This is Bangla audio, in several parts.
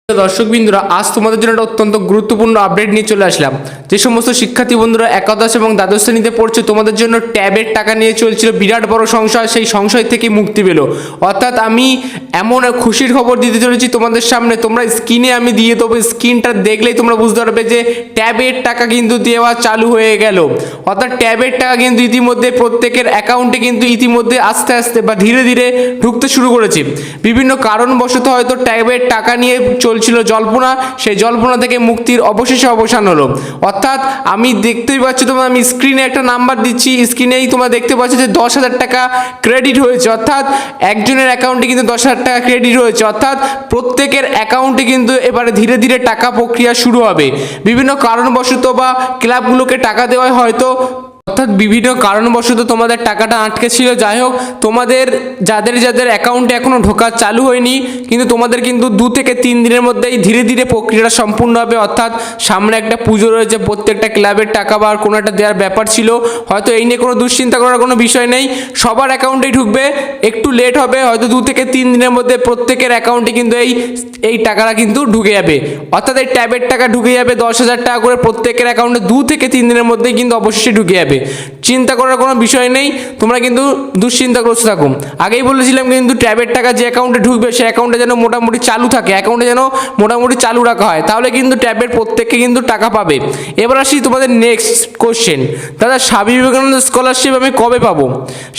দর্শক বিন্দুরা, আজ তোমাদের জন্য একটা অত্যন্ত গুরুত্বপূর্ণ আপডেট নিয়ে চলে আসলাম। যে সমস্ত শিক্ষার্থী বন্ধুরা একাদশ এবং দ্বাদশ শ্রেণীতে পড়ছে, তোমাদের জন্য ট্যাবের টাকা নিয়ে চলছিল বিরাট বড় সংশয়, সেই সংশয় থেকে মুক্তি পেল। অর্থাৎ আমি এমন খুশির খবর দিতে চলেছি তোমাদের সামনে, তোমরা স্ক্রিনে আমি দিয়ে দেবো, স্ক্রিনটা দেখলেই তোমরা বুঝতে পারবে যে ট্যাবের টাকা কিন্তু দেওয়া চালু হয়ে গেল। অর্থাৎ ট্যাবের টাকা কিন্তু ইতিমধ্যে প্রত্যেকের অ্যাকাউন্টে কিন্তু ইতিমধ্যে আস্তে আস্তে বা ধীরে ধীরে ঢুকতে শুরু করেছে। বিভিন্ন কারণবশত হয়তো ট্যাবের টাকা নিয়ে চলছিল জল্পনা, সেই জল্পনা থেকে মুক্তির অবশেষে অবসান হলো। অর্থাৎ আমি দেখতেই পাচ্ছি, তোমরা আমি স্ক্রিনে একটা নাম্বার দিচ্ছি, স্ক্রিনেই তোমরা দেখতে পাচ্ছ যে 10,000 টাকা ক্রেডিট হয়েছে। অর্থাৎ একজনের অ্যাকাউন্টে কিন্তু 10,000 টাকা ক্রেডিট হয়েছে। অর্থাৎ প্রত্যেকের অ্যাকাউন্টে কিন্তু এবারে ধীরে ধীরে টাকা প্রক্রিয়া শুরু হবে। বিভিন্ন কারণবশত বা ক্লাবগুলোকে টাকা দেওয়া হয়তো, অর্থাৎ বিভিন্ন কারণবশত তোমাদের টাকাটা আটকে ছিল। যাই হোক, তোমাদের যাদের যাদের অ্যাকাউন্টে এখনও ঢোকা চালু হয়নি, কিন্তু তোমাদের কিন্তু 2 থেকে 3 দিনের মধ্যেই ধীরে ধীরে প্রক্রিয়াটা সম্পূর্ণ হবে। অর্থাৎ সামনে একটা পুজো রয়েছে, প্রত্যেকটা ক্লাবের টাকা বা কোনো একটা দেওয়ার ব্যাপার ছিল, হয়তো এই নিয়ে কোনো দুশ্চিন্তা করার কোনো বিষয় নেই। সবার অ্যাকাউন্টেই ঢুকবে, একটু লেট হবে, হয়তো 2 থেকে 3 দিনের মধ্যে প্রত্যেকের অ্যাকাউন্টে কিন্তু এই টাকাটা কিন্তু ঢুকে যাবে। অর্থাৎ এই ট্যাবের টাকা ঢুকে যাবে 10,000 টাকা করে প্রত্যেকের অ্যাকাউন্টে 2 থেকে 3 দিনের মধ্যেই কিন্তু অবশ্যই ঢুকে যাবে। চিন্তা করার কোনো বিষয় নেই, তোমরা কিন্তু দুশ্চিন্তাগ্রস্ত থাকুন। আগেই বলেছিলাম কিন্তু ট্যাবের টাকা যে অ্যাকাউন্টে ঢুকবে সেই অ্যাকাউন্টে যেন মোটামুটি চালু থাকে, অ্যাকাউন্টে যেন মোটামুটি চালু রাখা হয়, তাহলে কিন্তু ট্যাবের প্রত্যেককে কিন্তু টাকা পাবে। এবার আসি তোমাদের নেক্সট কোশ্চেন, দাদা স্বামী বিবেকানন্দ স্কলারশিপ আমি কবে পাবো?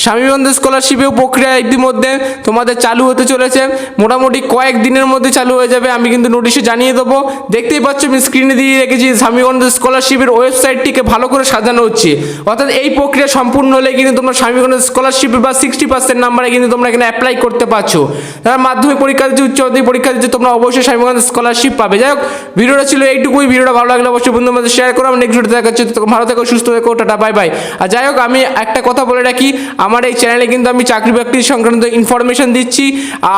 স্বামী বিবেকানন্দ স্কলারশিপেও প্রক্রিয়া ইতিমধ্যে তোমাদের চালু হতে চলেছে, মোটামুটি কয়েক দিনের মধ্যে চালু হয়ে যাবে। আমি কিন্তু নোটিশে জানিয়ে দেবো। দেখতেই পাচ্ছ আমি স্ক্রিনে দিয়ে রেখেছি, স্বামী বিবেকানন্দ স্কলারশিপের ওয়েবসাইটটিকে ভালো করে সাজানো হচ্ছে। অর্থাৎ এই প্রক্রিয়া সম্পূর্ণ হলে কিন্তু তোমরা স্বামী বিবেকানন্দ স্কলারশিপ বা 60% নাম্বারে কিন্তু তোমরা এখানে অ্যাপ্লাই করতে পারছো। যারা মাধ্যমিক পরীক্ষা দিচ্ছে, উচ্চ মাধ্যমিক পরীক্ষা দিচ্ছে, তোমরা অবশ্যই স্বামী বিবেকানন্দ স্কলারশিপ পাবে। যাই হোক, ভিডিওটা ছিল এইটুকুই। ভিডিওটা ভালো লাগলে অবশ্যই বন্ধুদের মধ্যে শেয়ার করো। আমি নেক্সট ভিডিওতে দেখা হচ্ছে। ভালো থেকো, সুস্থ থেকো, টাটা, বাই বাই। আর যাই হোক, আমি একটা কথা বলে রাখি, আমার এই চ্যানেলে কিন্তু আমি চাকরি বাকরি সংক্রান্ত ইনফরমেশন দিচ্ছি।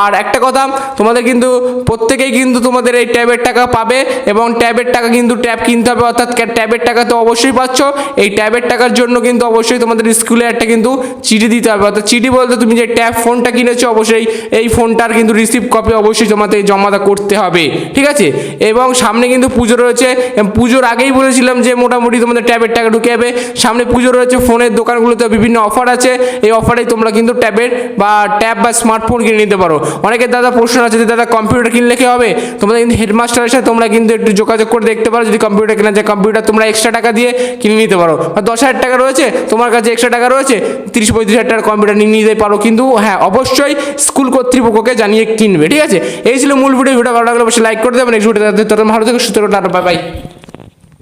আর একটা কথা, তোমাদের কিন্তু প্রত্যেকেই কিন্তু তোমাদের এই ট্যাবের টাকা পাবে, এবং ট্যাবের টাকা কিন্তু ট্যাব কিনতে হবে। অর্থাৎ ট্যাবের টাকা তো অবশ্যই পাচ্ছ, এই ট্যাবের টাকার জন্য কিন্তু অবশ্যই তোমাদের স্কুলে একটা কিন্তু চিঠি দিতে হবে। অর্থাৎ চিঠি বলতে তুমি যে ট্যাব ফোনটা কিনেছো, অবশ্যই এই ফোনটার কিন্তু রিসিভ কপি অবশ্যই তোমাদের জমা করতে হবে, ঠিক আছে? এবং সামনে কিন্তু পুজো রয়েছে, পুজোর আগেই বলেছিলাম যে মোটামুটি তোমাদের ট্যাবের টাকা ঢুকে যাবে। সামনে পুজো রয়েছে, ফোনের দোকানগুলোতে বিভিন্ন অফার আছে, এই অফারেই তোমরা কিন্তু ট্যাব বা স্মার্টফোন কিনে নিতে পারো। অনেকের দাদা প্রশ্ন আছে যে দাদা কম্পিউটার কিনলে কি হবে? তোমাদের কিন্তু হেডমাস্টারের সাথে তোমরা কিন্তু একটু যোগাযোগ করে দেখতে পারো, যদি কম্পিউটার কেনা যায় কম্পিউটার তোমরা এক্সট্রা টাকা দিয়ে কিনে নিতে পারো। বা 10,000 টাকা রয়েছে তোমার কাছে, এক্সট্রা টাকা রয়েছে, 30-35,000 টাকার কম্পিউটার নিয়ে নিতে পারো। কিন্তু হ্যাঁ, অবশ্যই স্কুল কর্তৃপক্ষকে জানিয়ে কিনবে, ঠিক আছে? এই ছিল মূল ভিডিও। ভালো লাগলে অবশ্যই লাইক করে দেবেন। নেক্সট ভিডিওতে ভালো থেকে সুস্থ, টাটা, বাই বাই।